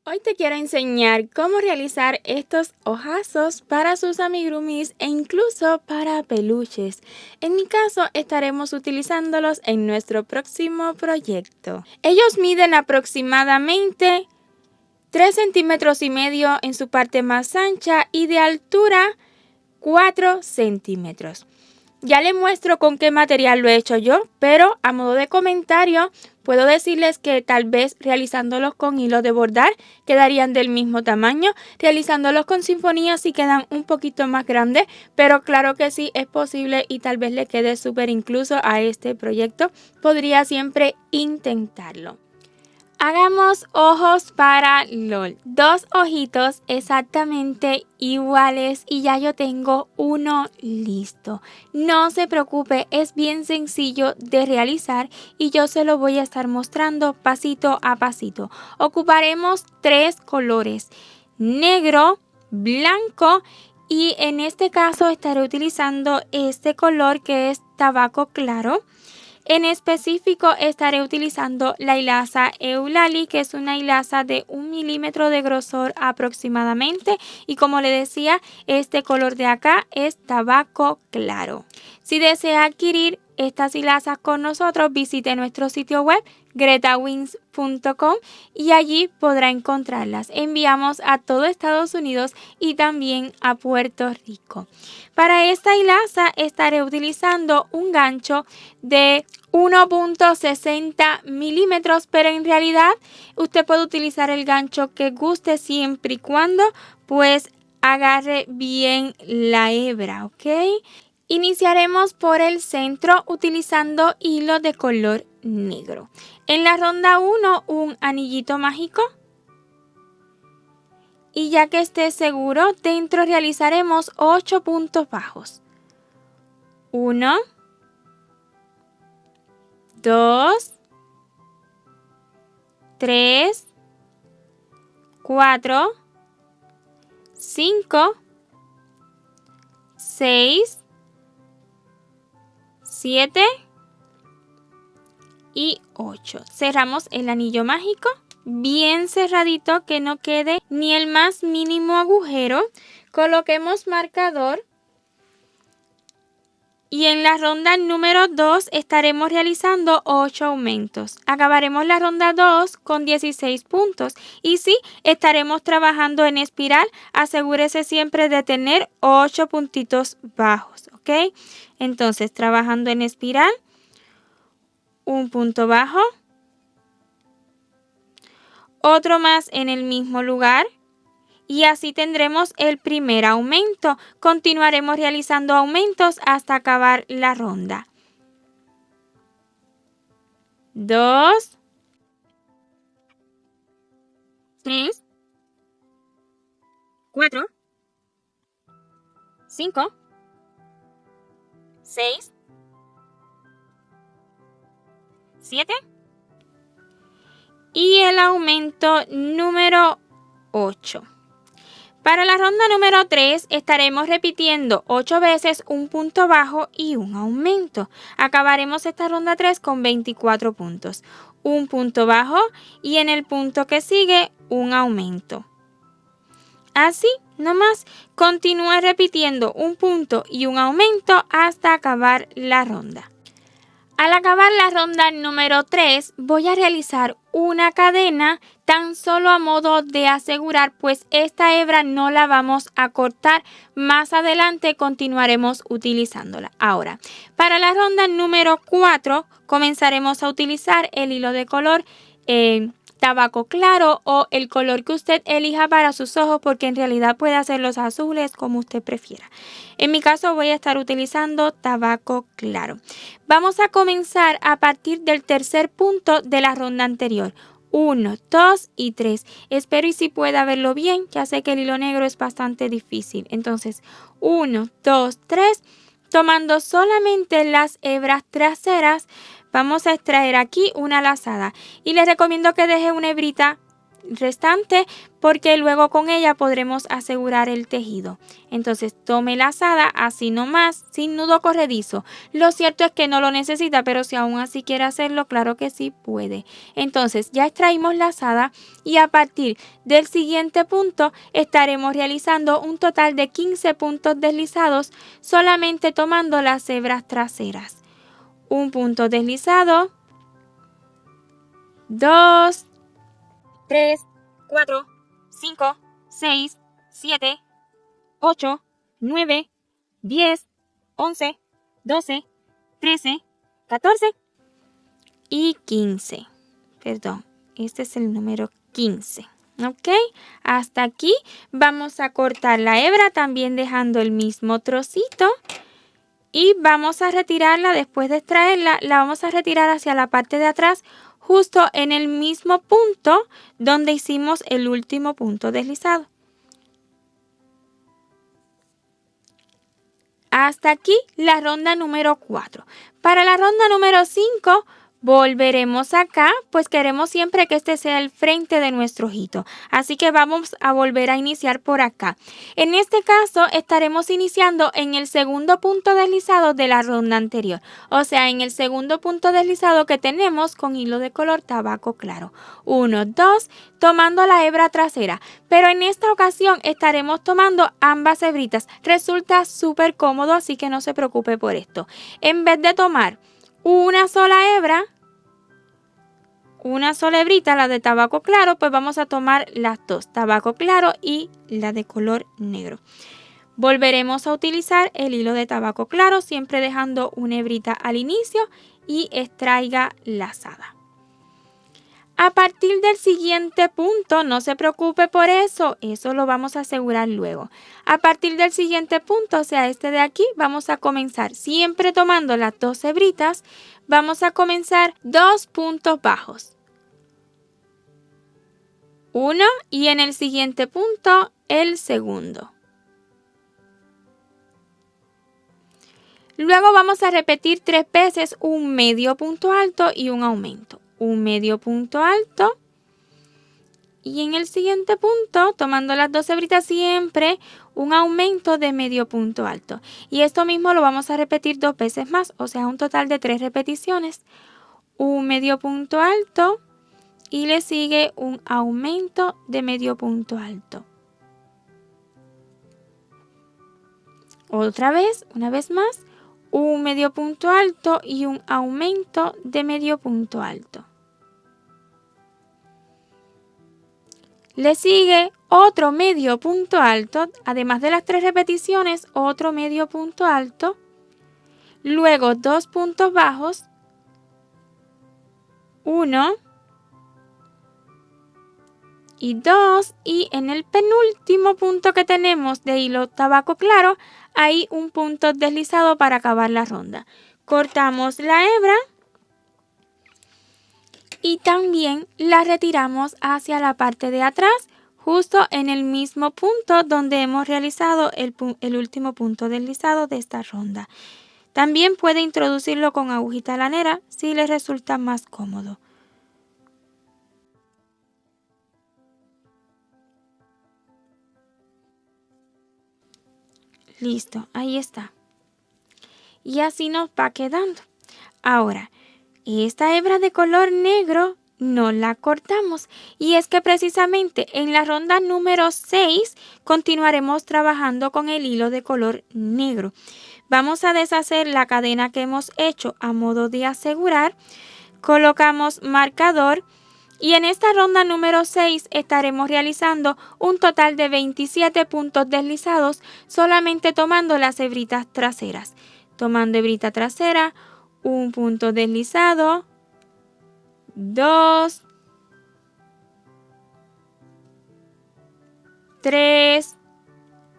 Hoy te quiero enseñar cómo realizar estos ojazos para sus amigurumis e incluso para peluches. En mi caso, estaremos utilizándolos en nuestro próximo proyecto. Ellos miden aproximadamente 3,5 centímetros en su parte más ancha y de altura 4 centímetros. Ya les muestro con qué material lo he hecho yo, pero a modo de comentario puedo decirles que tal vez realizándolos con hilo de bordar quedarían del mismo tamaño, realizándolos con sinfonía sí quedan un poquito más grandes, pero claro que sí es posible y tal vez le quede súper incluso a este proyecto. Podría siempre intentarlo. Hagamos ojos para LOL. 2 ojitos exactamente iguales y ya yo tengo uno listo. No se preocupe, es bien sencillo de realizar y yo se lo voy a estar mostrando pasito a pasito. Ocuparemos 3 colores: negro, blanco y en este caso estaré utilizando este color que es tabaco claro. En específico estaré utilizando la hilaza Eulalie, que es una hilaza de 1 milímetro de grosor aproximadamente, y como le decía, este color de acá es tabaco claro. Si desea adquirir estas hilazas con nosotros, visite nuestro sitio web gretawings.com y allí podrá encontrarlas. Enviamos a todo Estados Unidos y también a Puerto Rico. Para esta hilaza estaré utilizando un gancho de 1,60 milímetros, pero en realidad usted puede utilizar el gancho que guste siempre y cuando pues agarre bien la hebra, ¿ok? Iniciaremos por el centro utilizando hilo de color negro. En la ronda 1 un anillito mágico. Y ya que esté seguro, dentro realizaremos 8 puntos bajos. 1, 2, 3, 4, 5, 6, 7 y 8. Cerramos el anillo mágico bien cerradito, que no quede ni el más mínimo agujero. Coloquemos marcador. Y en la ronda número 2 estaremos realizando 8 aumentos. Acabaremos la ronda 2 con 16 puntos. Y sí, estaremos trabajando en espiral. Asegúrese siempre de tener 8 puntitos bajos, ¿ok? Entonces, trabajando en espiral, un punto bajo, otro más en el mismo lugar. Y así tendremos el primer aumento. Continuaremos realizando aumentos hasta acabar la ronda. 2, 3, 4, 5, 6, 7 y el aumento número 8. Para la ronda número 3 estaremos repitiendo 8 veces un punto bajo y un aumento. Acabaremos esta ronda 3 con 24 puntos. Un punto bajo y en el punto que sigue un aumento. Así nomás, continúe repitiendo un punto y un aumento hasta acabar la ronda. Al acabar la ronda número 3 voy a realizar una cadena tan solo a modo de asegurar, pues esta hebra no la vamos a cortar. Más adelante continuaremos utilizándola. Ahora, para la ronda número 4 comenzaremos a utilizar el hilo de color tabaco claro o el color que usted elija para sus ojos, porque en realidad puede hacer los azules como usted prefiera. En mi caso voy a estar utilizando tabaco claro. Vamos a comenzar a partir del tercer punto de la ronda anterior. 1, 2 y 3. Espero y si pueda verlo bien, ya sé que el hilo negro es bastante difícil. Entonces, 1, 2, 3. Tomando solamente las hebras traseras, vamos a extraer aquí una lazada. Y les recomiendo que deje una hebrita restante porque luego con ella podremos asegurar el tejido. Entonces tome lazada así nomás, sin nudo corredizo. Lo cierto es que no lo necesita, pero si aún así quiere hacerlo, claro que sí puede. Entonces ya extraímos lazada y a partir del siguiente punto estaremos realizando un total de 15 puntos deslizados solamente tomando las hebras traseras. Un punto deslizado, 2, 3, 4, 5, 6, 7, 8, 9, 10, 11, 12, 13, 14 y 15. Perdón, este es el número 15. ¿Ok? Hasta aquí vamos a cortar la hebra también dejando el mismo trocito. Y vamos a retirarla, después de extraerla, la vamos a retirar hacia la parte de atrás, justo en el mismo punto donde hicimos el último punto deslizado. Hasta aquí la ronda número 4. Para la ronda número 5, volveremos acá, pues queremos siempre que este sea el frente de nuestro ojito. Así que vamos a volver a iniciar por acá. En este caso estaremos iniciando en el segundo punto deslizado de la ronda anterior. O sea, en el segundo punto deslizado que tenemos con hilo de color tabaco claro. 1, 2, tomando la hebra trasera. Pero en esta ocasión estaremos tomando ambas hebritas. Resulta súper cómodo, así que no se preocupe por esto. En vez de tomar una sola hebra, una sola hebrita, la de tabaco claro, pues vamos a tomar las dos, tabaco claro y la de color negro. Volveremos a utilizar el hilo de tabaco claro, siempre dejando una hebrita al inicio y extraiga lazada. A partir del siguiente punto, no se preocupe por eso, eso lo vamos a asegurar luego. A partir del siguiente punto, o sea, este de aquí, vamos a comenzar siempre tomando las dos hebritas, vamos a comenzar 2 puntos bajos. Uno y en el siguiente punto, el segundo. Luego vamos a repetir 3 veces un medio punto alto y un aumento. Un medio punto alto y en el siguiente punto, tomando las dos hebritas siempre, un aumento de medio punto alto. Y esto mismo lo vamos a repetir 2 veces más, o sea, un total de 3 repeticiones. Un medio punto alto y le sigue un aumento de medio punto alto. Otra vez, una vez más, un medio punto alto y un aumento de medio punto alto. Le sigue otro medio punto alto, además de las 3 repeticiones, otro medio punto alto. Luego 2 puntos bajos, 1 y 2. Y en el penúltimo punto que tenemos de hilo tabaco claro, hay un punto deslizado para acabar la ronda. Cortamos la hebra y también la retiramos hacia la parte de atrás, justo en el mismo punto donde hemos realizado el último punto deslizado de esta ronda. También puede introducirlo con agujita lanera si le resulta más cómodo. Listo, ahí está. Y así nos va quedando. Ahora, esta hebra de color negro no la cortamos y es que precisamente en la ronda número 6 continuaremos trabajando con el hilo de color negro. Vamos a deshacer la cadena que hemos hecho a modo de asegurar, colocamos marcador y en esta ronda número 6 estaremos realizando un total de 27 puntos deslizados solamente tomando las hebritas traseras. Tomando hebrita trasera, un punto deslizado, 2, 3,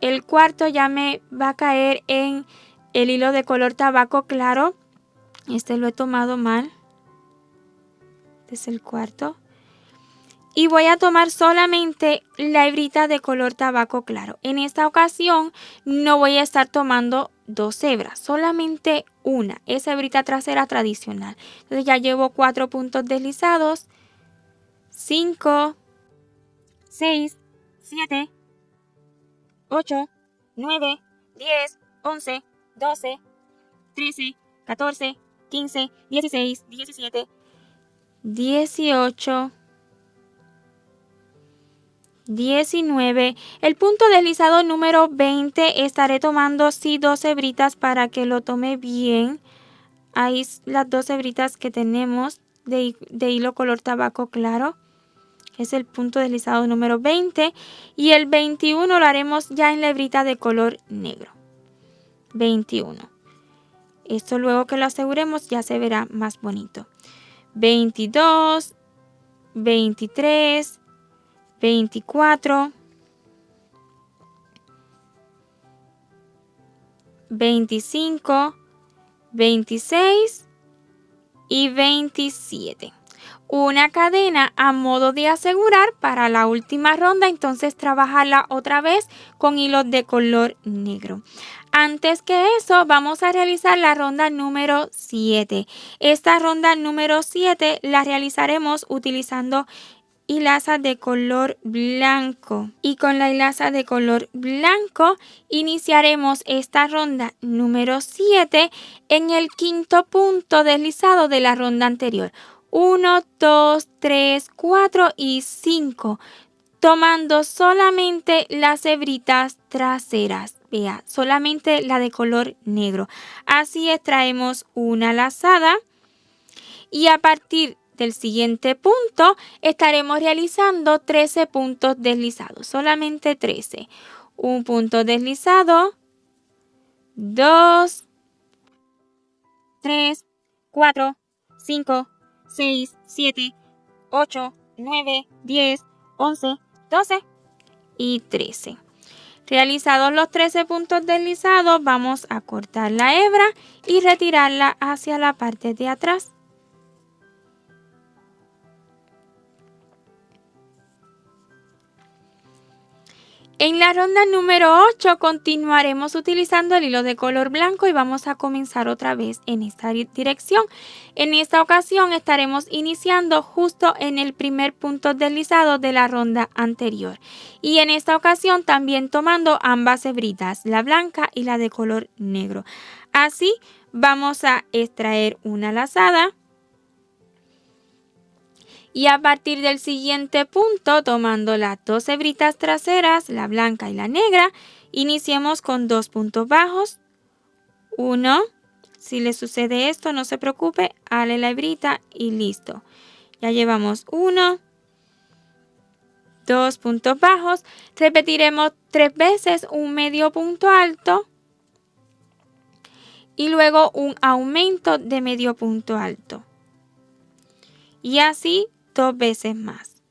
el cuarto ya me va a caer en el hilo de color tabaco claro, este lo he tomado mal, este es el cuarto, y voy a tomar solamente la hebrita de color tabaco claro. En esta ocasión no voy a estar tomando 2 hebras, solamente una, esa hebrita trasera tradicional. Entonces ya llevo 4 puntos deslizados, 5, 6, 7, 8, 9, 10, 11, 12, 13, 14, 15, 16, 17, 18, 19. El punto deslizado número 20 estaré tomando 2 hebritas para que lo tome bien. Ahí las 2 hebritas que tenemos de hilo color tabaco claro. Es el punto deslizado número 20. Y el 21 lo haremos ya en la hebrita de color negro. 21. Esto luego que lo aseguremos ya se verá más bonito. 22, 23, 24, 25, 26 y 27. Una cadena a modo de asegurar para la última ronda, entonces trabajarla otra vez con hilos de color negro. Antes que eso, vamos a realizar la ronda número 7. Esta ronda número 7 la realizaremos utilizando hilaza de color blanco. Y con la hilaza de color blanco iniciaremos esta ronda número 7 en el quinto punto deslizado de la ronda anterior. 1, 2, 3, 4 y 5. Tomando solamente las hebritas traseras. Vea, solamente la de color negro. Así extraemos una lazada y a partir del siguiente punto estaremos realizando 13 puntos deslizados, solamente 13. Un punto deslizado, 2, 3, 4, 5, 6, 7, 8, 9, 10, 11, 12 y 13. Realizados los 13 puntos deslizados, vamos a cortar la hebra y retirarla hacia la parte de atrás. En la ronda número 8 continuaremos utilizando el hilo de color blanco y vamos a comenzar otra vez en esta dirección. En esta ocasión estaremos iniciando justo en el primer punto deslizado de la ronda anterior. Y en esta ocasión también tomando ambas hebritas, la blanca y la de color negro. Así vamos a extraer una lazada. Y a partir del siguiente punto, tomando las 2 hebritas traseras, la blanca y la negra, iniciemos con 2 puntos bajos. 1. Si le sucede esto, no se preocupe, hale la hebrita y listo. Ya llevamos 1, 2 puntos bajos. Repetiremos 3 veces un medio punto alto y luego un aumento de medio punto alto. Y así 2 veces más.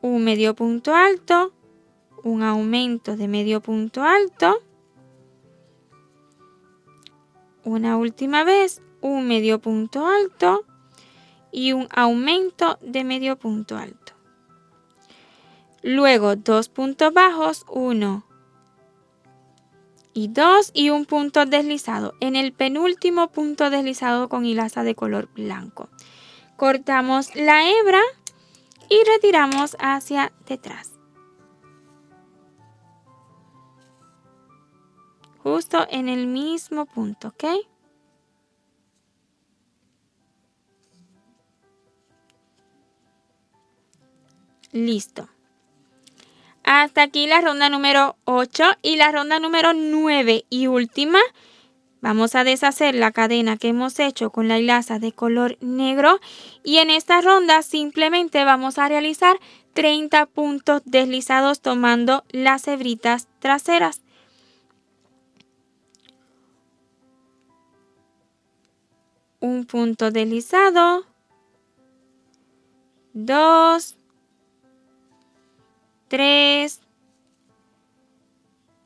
Un medio punto alto, un aumento de medio punto alto, una última vez, un medio punto alto y un aumento de medio punto alto. Luego 2 puntos bajos, 1 y 2 y un punto deslizado. En el penúltimo punto deslizado con hilaza de color blanco. Cortamos la hebra y retiramos hacia detrás. Justo en el mismo punto, ¿ok? Listo. Hasta aquí la ronda número 8 y la ronda número 9 y última. Vamos a deshacer la cadena que hemos hecho con la hilaza de color negro y en esta ronda simplemente vamos a realizar 30 puntos deslizados tomando las hebritas traseras. Un punto deslizado, 2, 3,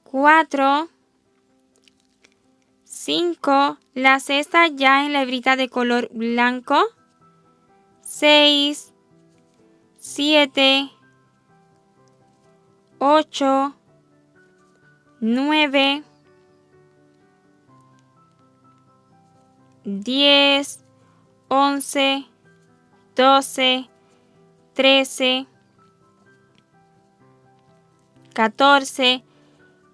4, 5, la sexta ya en la hebrita de color blanco, 6, 7, 8, 9, 10, 11, 12, 13, 14,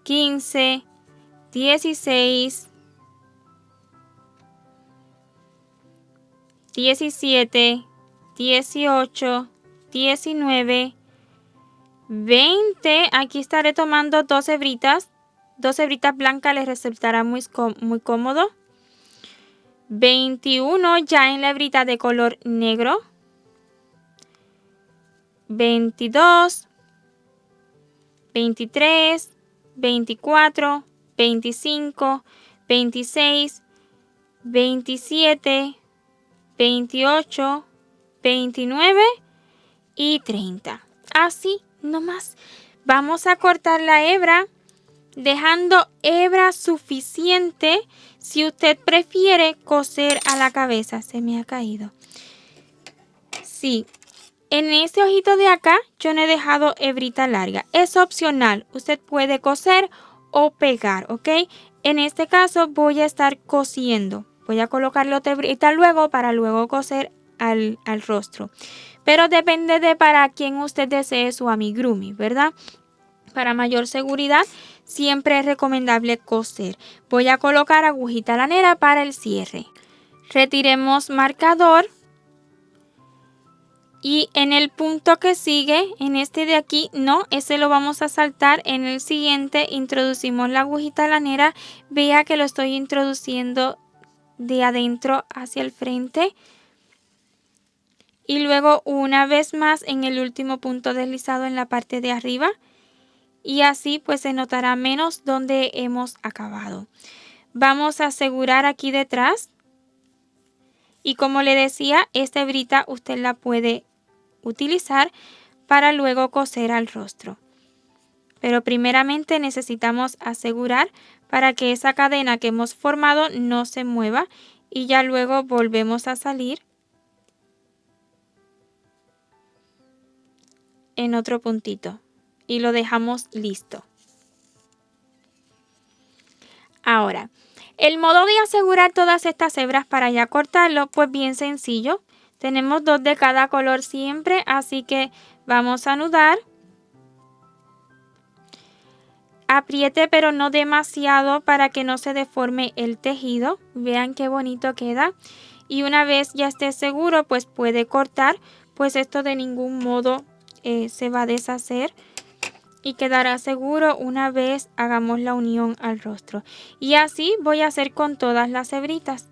15, 16, 17, 18, 19, 20. Aquí estaré tomando 2 hebritas. 2 hebritas blancas les resultará muy cómodo. 21 ya en la hebrita de color negro. 22, 23, 24, 25, 26, 27, 28, 29 y 30. Así nomás. Vamos a cortar la hebra, dejando hebra suficiente si usted prefiere coser a la cabeza. Se me ha caído. Sí, en este ojito de acá yo no he dejado hebrita larga. Es opcional. Usted puede coser o pegar, ¿ok? En este caso voy a estar cosiendo. Voy a colocarle otra hebrita luego para luego coser al rostro. Pero depende de para quién usted desee su amigurumi, ¿verdad? Para mayor seguridad, siempre es recomendable coser. Voy a colocar agujita lanera para el cierre. Retiremos marcador. Y en el punto que sigue, en este de aquí, no, ese lo vamos a saltar. En el siguiente introducimos la agujita lanera. Vea que lo estoy introduciendo de adentro hacia el frente. Y luego una vez más en el último punto deslizado en la parte de arriba. Y así pues se notará menos donde hemos acabado. Vamos a asegurar aquí detrás. Y como le decía, esta hebrita usted la puede utilizar para luego coser al rostro. Pero primeramente necesitamos asegurar para que esa cadena que hemos formado no se mueva y ya luego volvemos a salir en otro puntito y lo dejamos listo. Ahora, el modo de asegurar todas estas hebras para ya cortarlo, pues bien sencillo. Tenemos 2 de cada color siempre, así que vamos a anudar. Apriete pero no demasiado para que no se deforme el tejido. Vean qué bonito queda. Y una vez ya esté seguro, pues puede cortar, pues esto de ningún modo se va a deshacer. Y quedará seguro una vez hagamos la unión al rostro. Y así voy a hacer con todas las hebritas.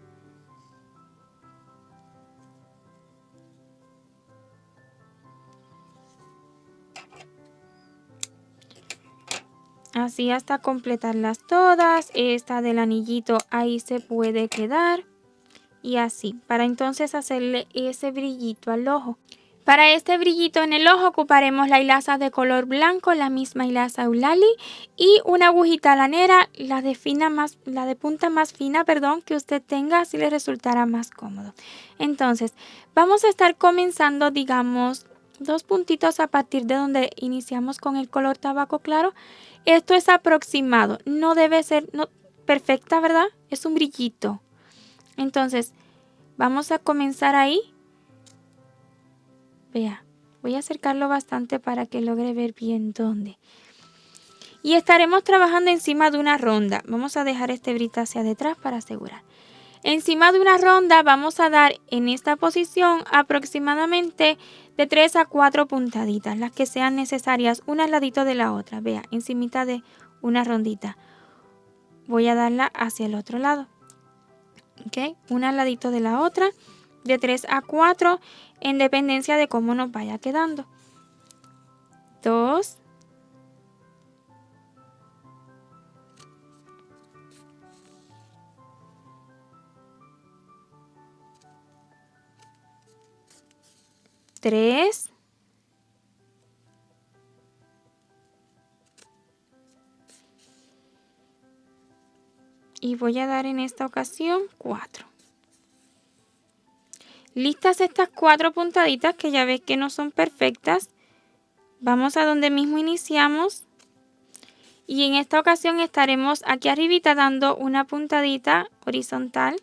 Así hasta completarlas todas. Esta del anillito ahí se puede quedar. Y así, para entonces hacerle ese brillito al ojo. Para este brillito en el ojo ocuparemos la hilaza de color blanco, la misma hilaza Eulalie y una agujita lanera, la de punta más fina, que usted tenga, así le resultará más cómodo. Entonces, vamos a estar comenzando, digamos, 2 puntitos a partir de donde iniciamos con el color tabaco claro. Esto es aproximado, no debe ser perfecta, ¿verdad? Es un brillito. Entonces, vamos a comenzar ahí. Vea, voy a acercarlo bastante para que logre ver bien dónde. Y estaremos trabajando encima de una ronda. Vamos a dejar este brita hacia detrás para asegurar. Encima de una ronda vamos a dar en esta posición aproximadamente de 3 a 4 puntaditas, las que sean necesarias, una al ladito de la otra. Vea, encimita de una rondita. Voy a darla hacia el otro lado. ¿Ok? Una al ladito de la otra, de 3 a 4, en dependencia de cómo nos vaya quedando. 2. 3. Y voy a dar en esta ocasión 4. Listas estas 4 puntaditas que ya ves que no son perfectas. Vamos a donde mismo iniciamos. Y en esta ocasión estaremos aquí arribita dando una puntadita horizontal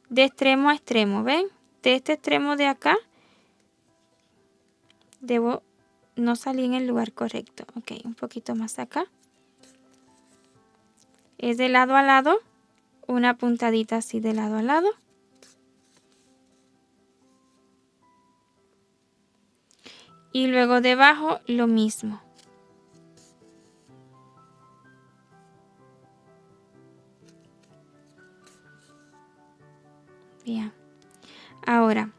de extremo a extremo. ¿Ven? De este extremo de acá No salí en el lugar correcto. Ok, un poquito más acá. Es de lado a lado. Una puntadita así de lado a lado. Y luego debajo lo mismo. Bien. Ahora,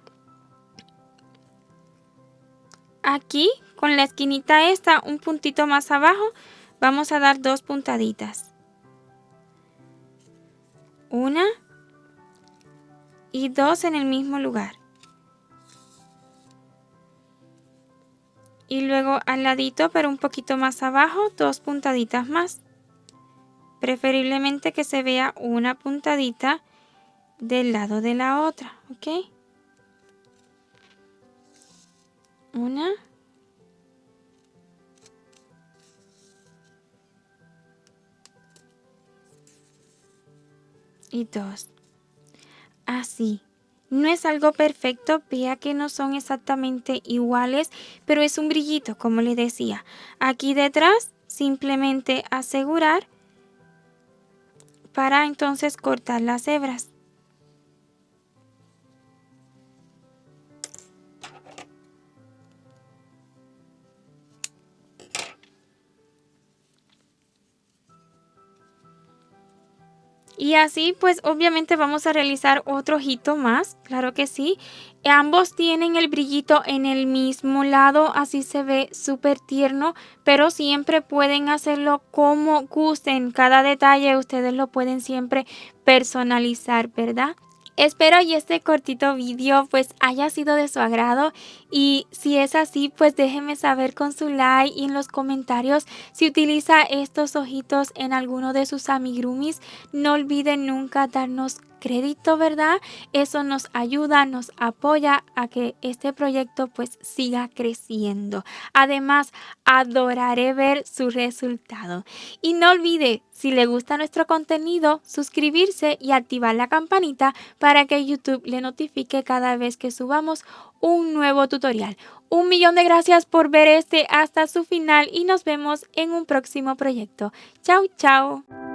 aquí con la esquinita esta, un puntito más abajo, vamos a dar 2 puntaditas. Una y 2 en el mismo lugar. Y luego al ladito, pero un poquito más abajo, 2 puntaditas más. Preferiblemente que se vea una puntadita del lado de la otra, ¿ok? Una. Y 2. Así. No es algo perfecto, vea que no son exactamente iguales, pero es un brillito, como les decía. Aquí detrás, simplemente asegurar para entonces cortar las hebras. Y así pues obviamente vamos a realizar otro ojito más, claro que sí. Ambos tienen el brillito en el mismo lado, así se ve súper tierno, pero siempre pueden hacerlo como gusten. Cada detalle ustedes lo pueden siempre personalizar, ¿verdad? Espero y este cortito vídeo pues haya sido de su agrado y si es así pues déjenme saber con su like y en los comentarios si utiliza estos ojitos en alguno de sus amigurumis. No olviden nunca darnos crédito, ¿verdad? Eso nos ayuda, nos apoya a que este proyecto pues siga creciendo. Además, adoraré ver su resultado. Y no olvide, si le gusta nuestro contenido, suscribirse y activar la campanita para que YouTube le notifique cada vez que subamos un nuevo tutorial. 1.000.000 de gracias por ver este hasta su final y nos vemos en un próximo proyecto. Chao, chao.